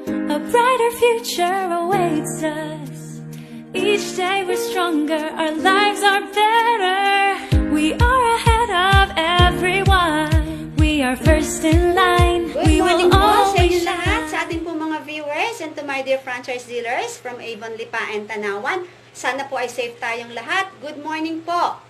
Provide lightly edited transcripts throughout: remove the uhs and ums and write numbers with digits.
A brighter future awaits us. Each day we're stronger, our lives are better. We are ahead of everyone. We are first in line. Good We morning will po sa always inyo lahat, shine. sa ating po mga viewers and to my dear franchise dealers from Avon, Lipa and Tanawan. Sana po ay safe tayong lahat. Good morning po.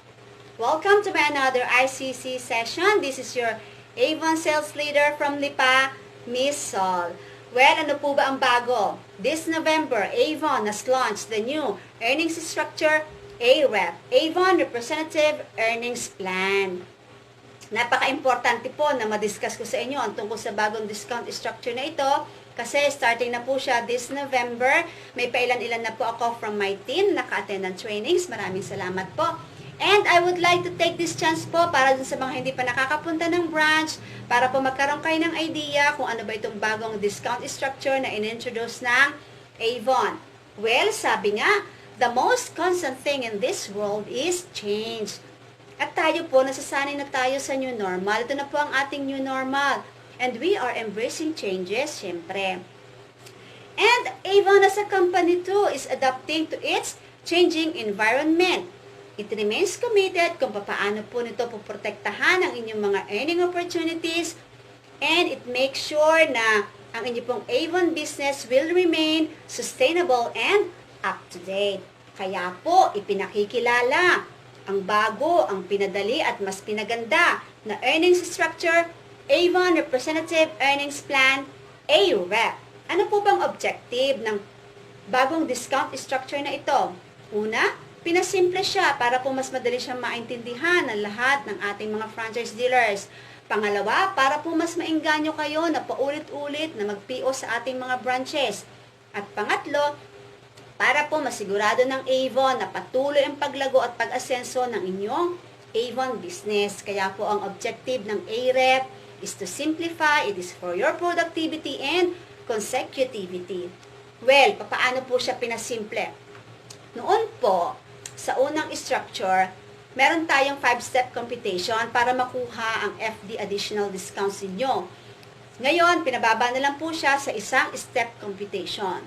Welcome to my another ICC session. This is your Avon sales leader from Lipa, Miss Sol. Well, ano po ba ang bago? This November, Avon has launched the new earnings structure AREP, Avon Representative Earnings Plan. Napaka-importante po na ma-discuss ko sa inyo ang tungkol sa bagong discount structure na ito kasi starting na po siya this November. May pailan-ilan na po ako from my team naka-attend ng trainings. Maraming salamat po. And I would like to take this chance po para dun sa mga hindi pa nakakapunta ng branch para po magkaroon kayo ng idea kung ano ba itong bagong discount structure na in-introduce ng Avon. Well, sabi nga, the most constant thing in this world is change. At tayo po, nasasanay na tayo sa new normal. Ito na po ang ating new normal. And we are embracing changes, syempre. And Avon as a company too is adapting to its changing environment. It remains committed kung paano po nito poprotektahan ang inyong mga earning opportunities and it makes sure na ang inyong pong Avon business will remain sustainable and up-to-date. Kaya po, ipinakikilala ang bago, ang pinadali at mas pinaganda na earnings structure, Avon Representative Earnings Plan, AREP. Ano po bang objective ng bagong discount structure na ito? Una, pinasimple siya para po mas madali siyang maintindihan ng lahat ng ating mga franchise dealers. Pangalawa, para po mas maengganyo kayo na paulit-ulit na mag-PO sa ating mga branches. At pangatlo, para po masigurado ng Avon na patuloy ang paglago at pag-asenso ng inyong Avon business. Kaya po ang objective ng AREP is to simplify, it is for your productivity and consecutivity. Well, paano po siya pinasimple? Noon po, sa unang structure, meron tayong 5-step computation para makuha ang FD additional discounts ninyo. Ngayon, pinababa na lang po siya sa isang step computation.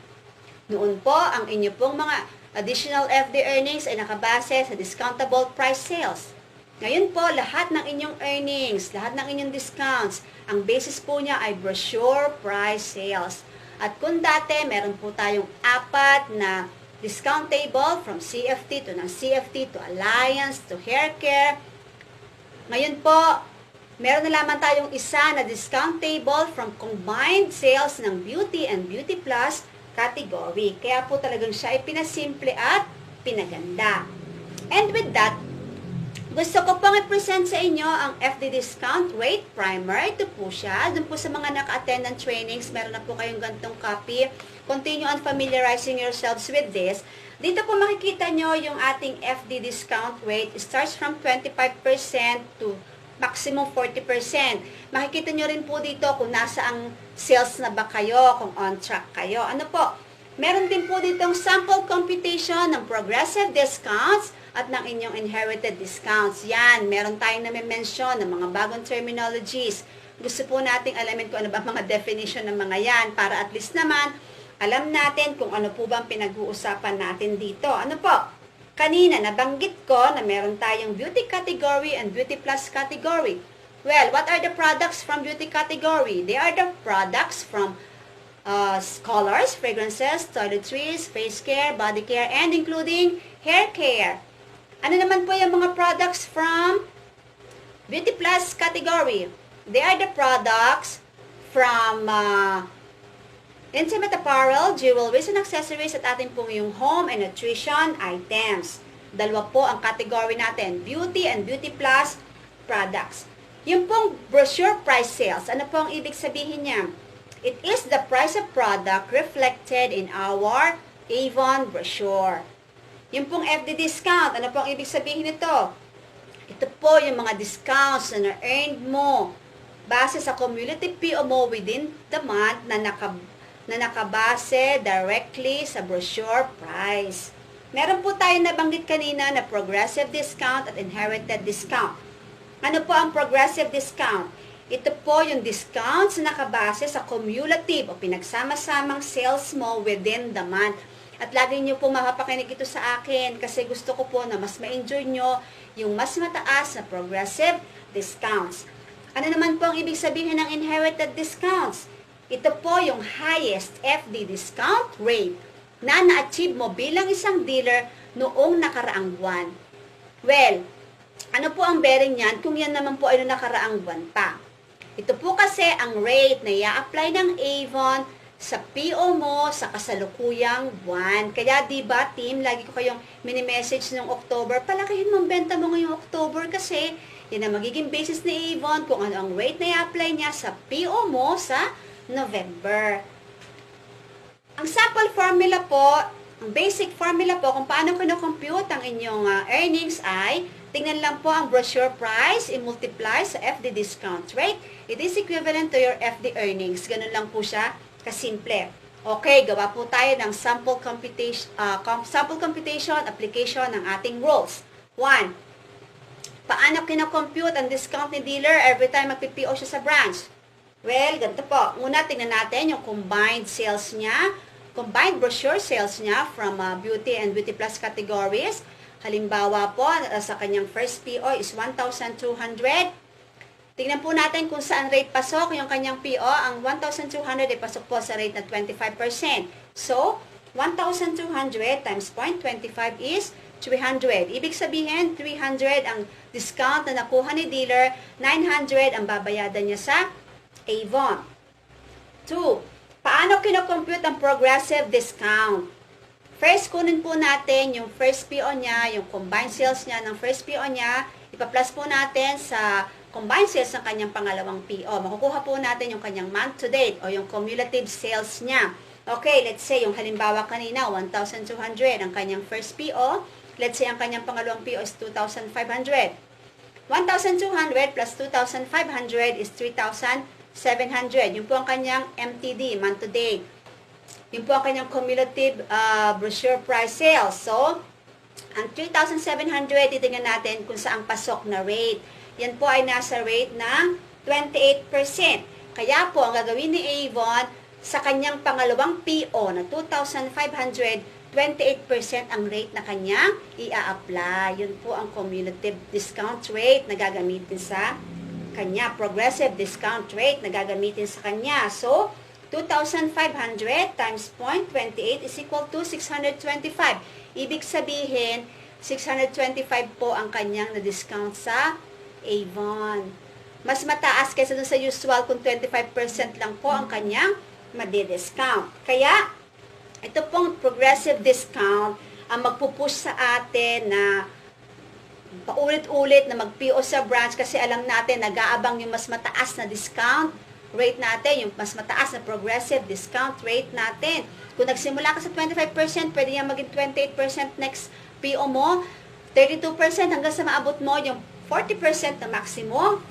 Noon po, ang inyo pong mga additional FD earnings ay nakabase sa discountable price sales. Ngayon po, lahat ng inyong earnings, lahat ng inyong discounts, ang basis po niya ay brochure price sales. At kung dati, meron po tayong 4 na discount table from CFT to non-CFT to Alliance to Hair Care. Ngayon po, meron na lamang tayong isa na discount table from combined sales ng Beauty and Beauty Plus category. Kaya po talagang siya ay pinasimple at pinaganda. And with that, gusto ko pong i-present sa inyo ang FD Discount Rate Primer. Ito po siya. Doon po sa mga naka-attend ng trainings, meron na po kayong gantong copy. Continue on familiarizing yourselves with this. Dito po makikita nyo yung ating FD discount rate. It starts from 25% to maximum 40%. Makikita nyo rin po dito kung nasa ang sales na ba kayo, kung on track kayo. Ano po? Meron din po ditong sample computation ng progressive discounts at ng inyong inherited discounts. Yan, meron tayong na-mention ng mga bagong terminologies. Gusto po nating alamin kung ano ba mga definition ng mga yan para at least naman alam natin kung ano po bang pinag-uusapan natin dito. Ano po? Kanina, nabanggit ko na meron tayong beauty category and beauty plus category. Well, what are the products from beauty category? They are the products from colors, fragrances, toiletries, face care, body care, and including hair care. Ano naman po yung mga products from beauty plus category? They are the products from intimate apparel, jewelries and accessories at ating pong yung home and nutrition items. Dalawa po ang category natin, beauty and beauty plus products. Yung pong brochure price sales, ano po ang ibig sabihin niya? It is the price of product reflected in our Avon brochure. Yung pong FD discount, ano po ang ibig sabihin nito? Ito po yung mga discounts na na-earned mo base sa cumulative PO mo within the month na nakabase directly sa brochure price. Meron po tayo nabanggit kanina na progressive discount at inherited discount. Ano po ang progressive discount? Ito po yung discounts na nakabase sa cumulative o pinagsama-samang sales mo within the month. At lagi nyo po mapapakinig ito sa akin kasi gusto ko po na mas ma-enjoy nyo yung mas mataas na progressive discounts. Ano naman po ang ibig sabihin ng inherited discounts? Ito po yung highest FD discount rate na na-achieve mo bilang isang dealer noong nakaraang buwan. Well, ano po ang bearing niyan kung yan naman po ay noong nakaraang buwan pa? Ito po kasi ang rate na i-apply ng Avon sa PO mo sa kasalukuyang buwan. Kaya diba team, lagi ko kayong mini-message ng October, palakihin mo ang benta mo ngayong October kasi yan ang magiging basis ni Avon kung ano ang rate na i-apply niya sa PO mo sa November. Ang sample formula po, ang basic formula po kung paano kino-compute ang inyong earnings ay tingnan lang po ang brochure price, i-multiply sa FD discount rate. It is equivalent to your FD earnings. Ganun lang po siya kasimple. Okay, gawa po tayo ng sample computation application ng ating rules. 1. Paano kino-compute ang discount ni dealer every time magpi-PO siya sa branch? Well, ganito po. Una, tingnan natin yung combined sales niya, combined brochure sales niya from beauty and beauty plus categories. Halimbawa po, sa kanyang first PO is 1,200. Tingnan po natin kung saan rate pasok yung kanyang PO. Ang 1,200 ay pasok po sa rate na 25%. So, 1,200 times 0.25 is 300. Ibig sabihin, 300 ang discount na nakuha ni dealer, 900 ang babayadan niya sa Avon. 2. Paano kinocompute ang progressive discount? First, kunin po natin yung first PO niya, yung combined sales niya ng first PO niya, ipa-plus po natin sa combined sales ng kanyang pangalawang PO. Makukuha po natin yung kanyang month to date o yung cumulative sales niya. Okay, let's say yung halimbawa kanina, 1,200 ang kanyang first PO. Let's say ang kanyang pangalawang PO is 2,500. 1,200 plus 2,500 is 3,700. Yun po ang kanyang MTD, month to date. Yun po ang kanyang cumulative brochure price sales. So, ang 3,700, titingnan natin kung saan pasok na rate. Yan po ay nasa rate ng 28%. Kaya po, ang gagawin ni Avon, sa kanyang pangalawang PO na 2,500, 28% ang rate na kanyang i-a-apply. Yun po ang cumulative discount rate na gagamitin sa kanya. Progressive discount rate na gagamitin sa kanya. So, 2,500 times 0.28 is equal to 625. Ibig sabihin, 625 po ang kanyang na-discount sa Avon. Mas mataas kaysa dun sa usual kung 25% lang po ang kanyang madi-discount. Kaya, ito pong progressive discount ang magpupush sa atin na paulit-ulit na mag-PO sa branch kasi alam natin nag-aabang yung mas mataas na discount rate natin, yung mas mataas na progressive discount rate natin. Kung nagsimula ka sa 25%, pwede yan maging 28% next PO mo, 32% hanggang sa maabot mo yung 40% na maximum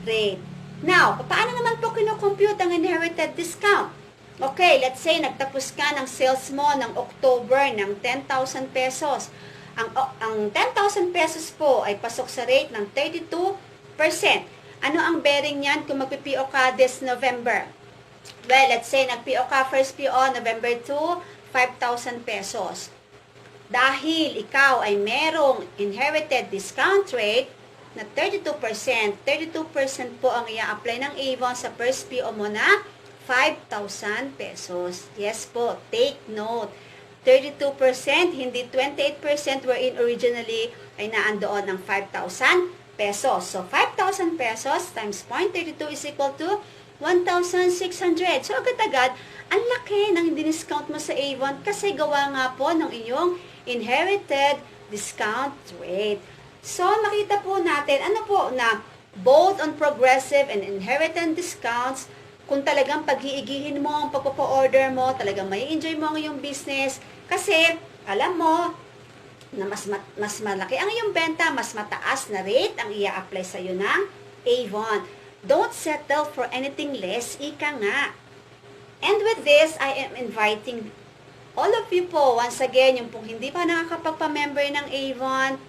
rate. Now, paano naman po kino-compute ang inherited discount? Okay, let's say nagtapos ka ng sales mo ng October ng 10,000 pesos. Ang 10,000 pesos po ay pasok sa rate ng 32%. Ano ang bearing niyan kung magpi-PO ka this November? Well, let's say nag-PO ka first PO November 2, 5,000 pesos. Dahil ikaw ay merong inherited discount rate na 32%, 32% po ang i-apply ng Avon sa first PO mo na 5,000 pesos. Yes po, take note. 32%, hindi 28% wherein originally ay naandoon ng 5,000 pesos. So, 5,000 pesos times 0.32 is equal to 1,600. So, agad-agad, ang laki ng discount mo sa Avon kasi gawa nga po ng iyong inherited discount rate. So, makita po natin, ano po na both on progressive and inherited discounts, kung talagang pag-iigihin mo ang pagpo-order mo, talagang may enjoy mo ang iyong business kasi alam mo na mas malaki ang iyong benta, mas mataas na rate ang i-apply sa iyo ng Avon. Don't settle for anything less, ika nga. And with this, I am inviting all of you po, once again, yung pong hindi pa nakakapagpa-member ng Avon,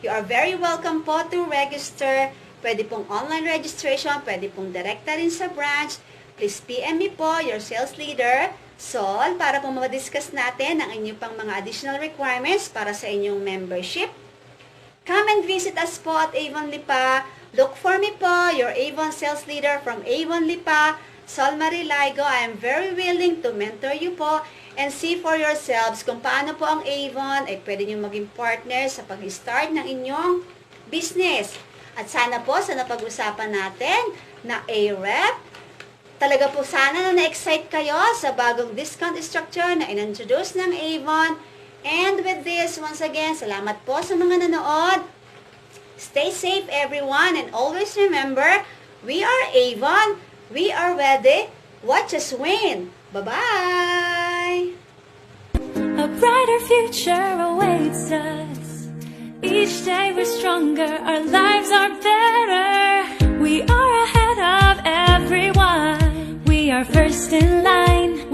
you are very welcome po to register Pwede pong online registration, pwede pong direkta rin sa branch. Please PM me po, your sales leader, Sol, para po ma-discuss natin ang inyong pang mga additional requirements para sa inyong membership. Come and visit us po at Avon Lipa. Look for me po, your Avon sales leader from Avon Lipa, Sol Marie Laigo. I am very willing to mentor you po and see for yourselves kung paano po ang Avon ay pwede nyo maging partner sa pag-start ng inyong business. At sana po sa napag-usapan natin na A-Rep, talaga po sana na na-excite kayo sa bagong discount structure na in-introduce ng Avon. And with this, once again, salamat po sa mga nanood. Stay safe everyone and always remember, we are Avon, we are ready, watch us win. Bye-bye! A brighter future awaits us. Each day we're stronger, our lives are better. We are ahead of everyone. We are first in line.